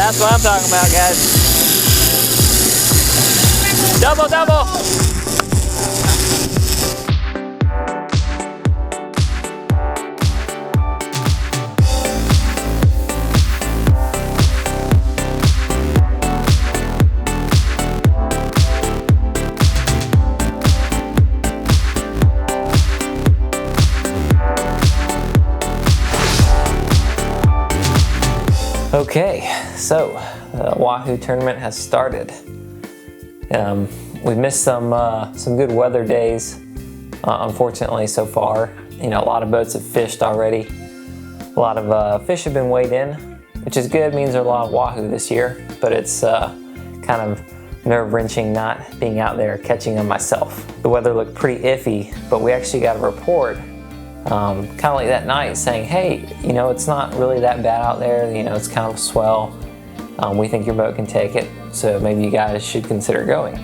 That's what I'm talking about, guys. Double, double. Okay, so the Wahoo tournament has started. We've missed some good weather days, unfortunately, so far. You know, a lot of boats have fished already. A lot of fish have been weighed in, which is good. It means there's a lot of Wahoo this year, but it's kind of nerve-wracking not being out there catching them myself. The weather looked pretty iffy, but we actually got a report kind of like that night saying, hey, you know, it's not really that bad out there, you know, it's kind of a swell. We think your boat can take it, so maybe you guys should consider going.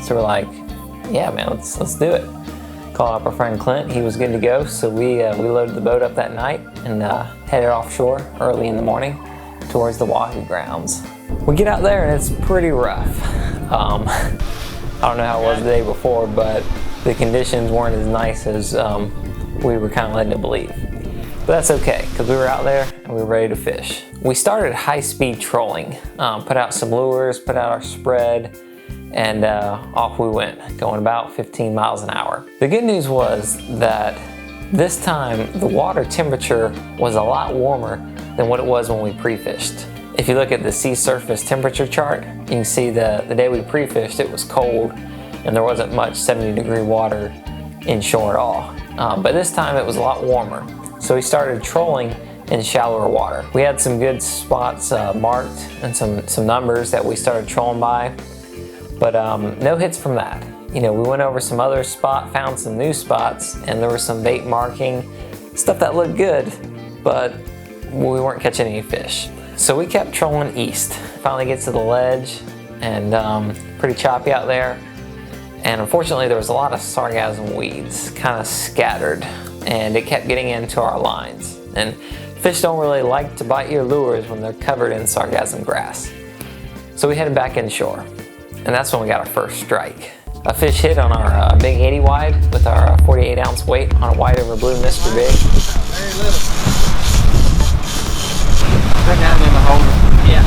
So we're like, yeah, man, let's do it. Called up our friend Clint, he was good to go, so we loaded the boat up that night and headed offshore early in the morning towards the Wahoo grounds. We get out there and it's pretty rough. I don't know how it was the day before, but the conditions weren't as nice as we were kind of led to believe. But that's okay, because we were out there and we were ready to fish. We started high-speed trolling, put out some lures, put out our spread, and off we went, going about 15 miles an hour. The good news was that this time the water temperature was a lot warmer than what it was when we pre-fished. If you look at the sea surface temperature chart, you can see the day we pre-fished it was cold and there wasn't much 70-degree water inshore at all. But this time it was a lot warmer. So we started trolling in shallower water. We had some good spots marked and some numbers that we started trolling by, but no hits from that. You know, we went over some other spots, found some new spots, and there was some bait marking, stuff that looked good, but we weren't catching any fish. So we kept trolling east. Finally get to the ledge, and pretty choppy out there. And unfortunately there was a lot of sargassum weeds kind of scattered, and it kept getting into our lines. And fish don't really like to bite your lures when they're covered in sargassum grass. So we headed back inshore, and that's when we got our first strike. A fish hit on our big 80 wide with our 48-ounce weight on a white over blue Mr. Big. Very little. Put down in the holder. Yeah.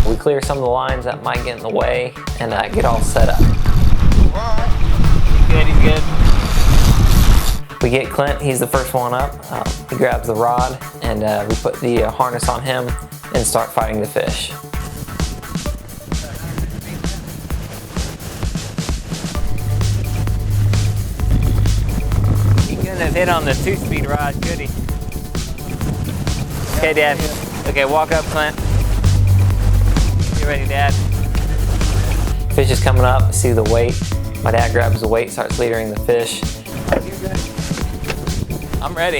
We clear some of the lines that might get in the way and get all set up. Good, he's good. We get Clint, he's the first one up. He grabs the rod and we put the harness on him and start fighting the fish. He couldn't have hit on the 2-speed rod, could he? Okay, Dad. Okay, walk up, Clint. You ready, Dad? Fish is coming up, see the weight. My dad grabs the weight, starts leadering the fish. I'm ready.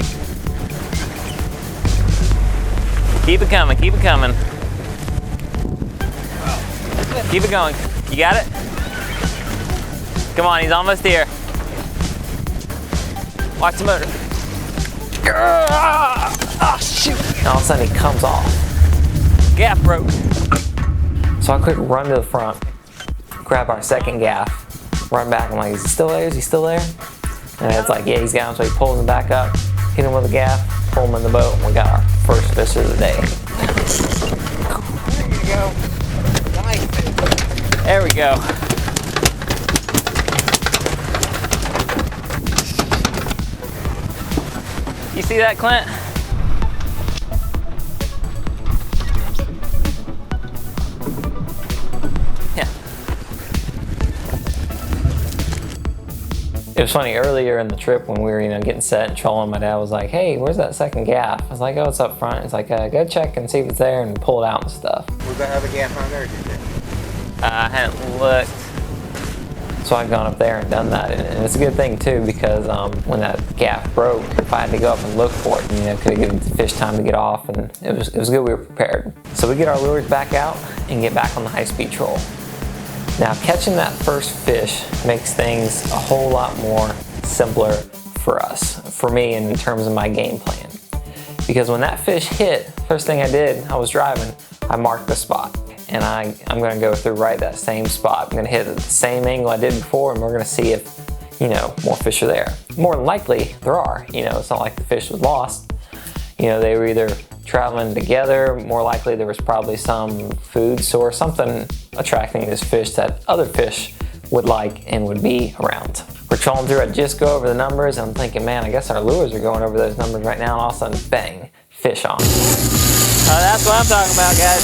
Keep it coming, keep it coming. Keep it going. You got it? Come on, he's almost here. Watch the motor. Oh, shoot. And all of a sudden he comes off. Gaff broke. So I quick run to the front, grab our second gaff, run back. I'm like, is he still there? Is he still there? And it's like, yeah, he's got him. So he pulls him back up, hit him with a gaff, pull him in the boat, and we got our first fish of the day. There you go. Nice. There we go. You see that, Clint? Yeah. It was funny, earlier in the trip when we were, getting set and trolling, my dad was like, hey, where's that second gaff? I was like, oh, it's up front. It's like, go check and see if it's there and pull it out and stuff. Was that other gaff on there, did you? I hadn't looked. So I've gone up there and done that, and it's a good thing too, because when that gaff broke, if I had to go up and look for it, could have given the fish time to get off, and it was good we were prepared. So we get our lures back out and get back on the high-speed troll. Now catching that first fish makes things a whole lot more simpler for us, for me in terms of my game plan. because when that fish hit, first thing I did, I was driving, I marked the spot. And I'm gonna go through right that same spot. I'm gonna hit it at the same angle I did before, and we're gonna see if, you know, more fish are there. More than likely, there are. You know, it's not like the fish was lost. You know, they were either traveling together. More likely, there was probably some food source, something attracting this fish that other fish would like and would be around. We're trolling through, I just go over the numbers, and I'm thinking, man, I guess our lures are going over those numbers right now, and all of a sudden, bang, fish on. That's what I'm talking about, guys.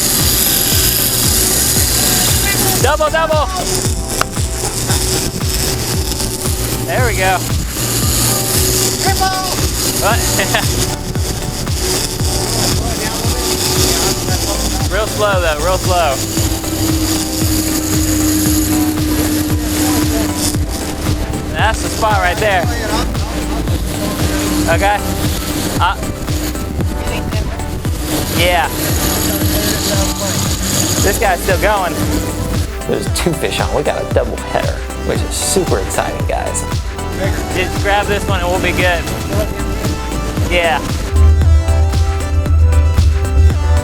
Double, double. There we go. Triple. What? Real slow though, real slow. That's the spot right there. Okay. Yeah. This guy's still going. There's 2 fish on. We got a double header, which is super exciting, guys. Just grab this one and we'll be good. Yeah.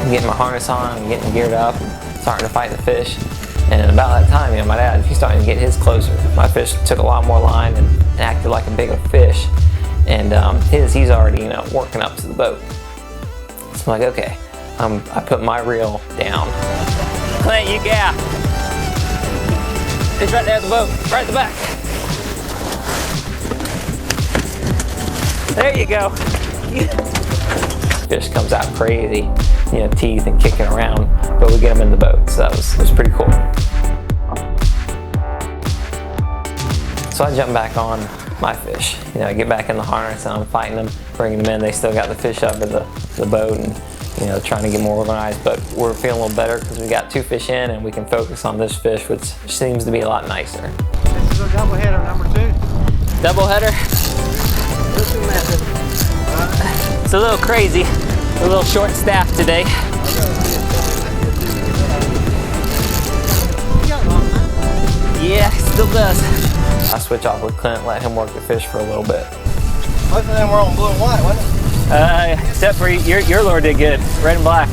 I'm getting my harness on, I'm getting geared up, starting to fight the fish. And about that time, you know, my dad, he's starting to get his closer. My fish took a lot more line and acted like a bigger fish. And he's already, you know, working up to the boat. So I'm like, okay, I put my reel down. Clint, you gap. It's right there at the boat, right at the back. There you go. Fish comes out crazy, you know, teeth and kicking around, but we get them in the boat, so that was pretty cool. So I jump back on my fish. You know, I get back in the harness and I'm fighting them, bringing them in. They still got the fish up in the boat and, you know, trying to get more organized, but we're feeling a little better because we got 2 fish in and we can focus on this fish, which seems to be a lot nicer. This is a double header number 2. Double header. It's a little crazy. A little short staffed today. Yeah, still does. I switch off with Clint, let him work the fish for a little bit. Both of them were on blue and white, wasn't it? Except for your lure did good. Red and black.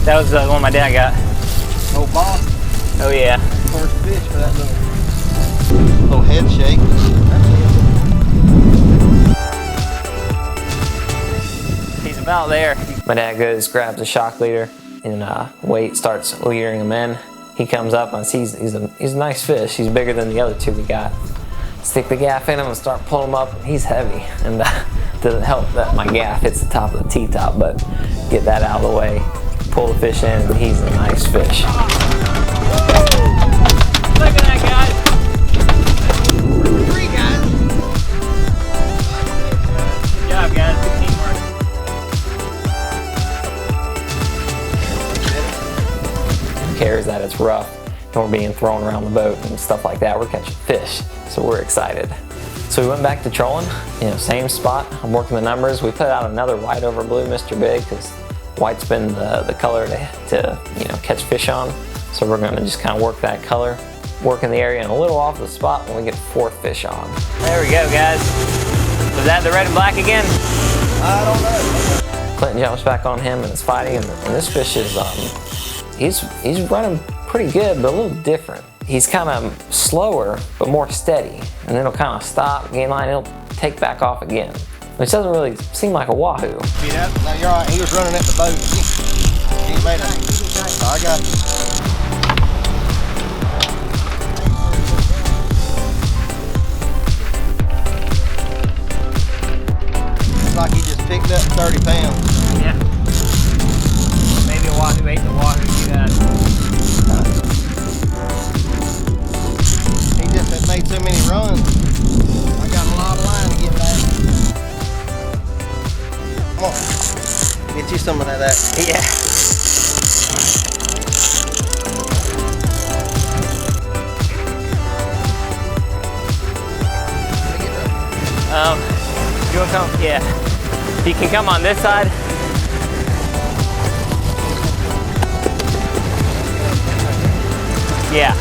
That was the one my dad got. Old Bob. Oh yeah. First fish for that little head shake. He's about there. My dad goes, grabs a shock leader, and Wade starts leadering him in. He comes up and sees he's a nice fish. He's bigger than the other 2 we got. Stick the gaff in him and start pulling him up. He's heavy, and doesn't help that my gaff hits the top of the T-top, but get that out of the way, pull the fish in, and he's a nice fish. Look at that, guys. 3 guys. Good job, guys. Good teamwork. Cares that it's rough and we're being thrown around the boat and stuff like that. We're catching fish, so we're excited. So we went back to trolling, you know, same spot. I'm working the numbers. We put out another white over blue Mr. Big because white's been the color to you know, catch fish on. So we're gonna just kind of work that color, work in the area and a little off the spot when we get 4th fish on. There we go, guys. Was that the red and black again? I don't know. Clinton jumps back on him and is fighting, and this fish is he's running pretty good, but a little different. He's kind of slower, but more steady. And then he'll kind of stop, gain line, he'll take back off again. Which doesn't really seem like a wahoo. See that? No, you're all right. He was running at the boat. He made it. I got it. Looks like he just picked up 30 pounds. Yeah. Maybe a wahoo ate the wahoo. See that? He just has made so many runs. I got a lot of line to get back. Come on. Get you some of that. Yeah. You want to come? Yeah. If you can come on this side. Yeah.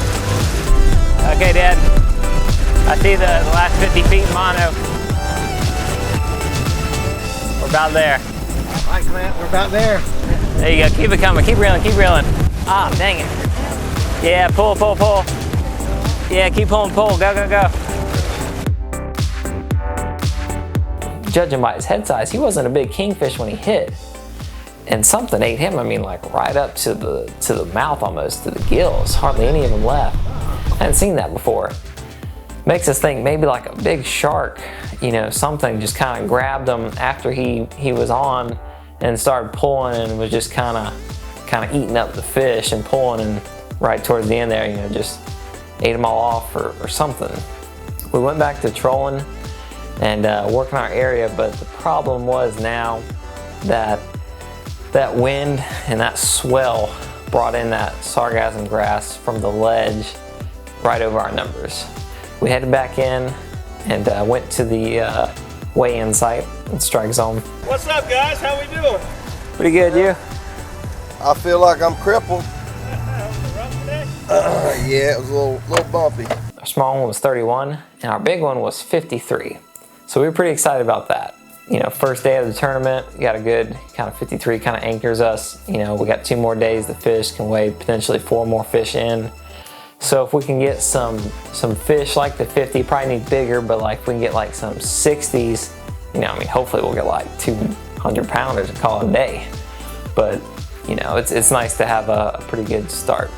Okay, Dad. I see the last 50 feet in mono. We're about there. Right, Clint, we're about there. There you go, keep it coming, keep reeling, keep reeling. Ah, dang it. Yeah, pull, pull, pull. Yeah, keep pulling, pull, go, go, go. Judging by his head size, he wasn't a big kingfish when he hit. And something ate him, I mean, like right up to the mouth almost, to the gills. Hardly any of them left. I hadn't seen that before. Makes us think maybe like a big shark, you know, something just kind of grabbed him after he was on and started pulling and was just kind of eating up the fish and pulling, and right towards the end there, you know, just ate them all off or something. We went back to trolling and working our area, but the problem was now that that wind and that swell brought in that sargassum grass from the ledge right over our numbers. We headed back in and went to the weigh-in site and strike zone. What's up, guys? How we doing? Pretty good, you? I feel like I'm crippled. Rough today? Yeah, it was a little bumpy. Our small one was 31 and our big one was 53. So we were pretty excited about that. You know, first day of the tournament, we got a good kind of 53, kind of anchors us. You know, we got 2 more days, the fish can weigh potentially 4 more fish in. So if we can get some fish like the 50, probably need bigger, but like if we can get like some 60s, you know, I mean, hopefully we'll get like 200 pounders and call it a day. But, you know, it's nice to have a pretty good start.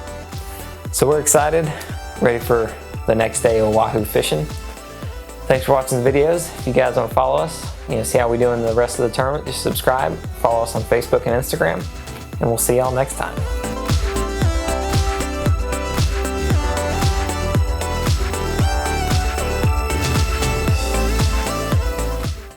So we're excited, ready for the next day of Wahoo fishing. Thanks for watching the videos. If you guys want to follow us, you know, see how we do in the rest of the tournament, just subscribe, follow us on Facebook and Instagram, and we'll see y'all next time.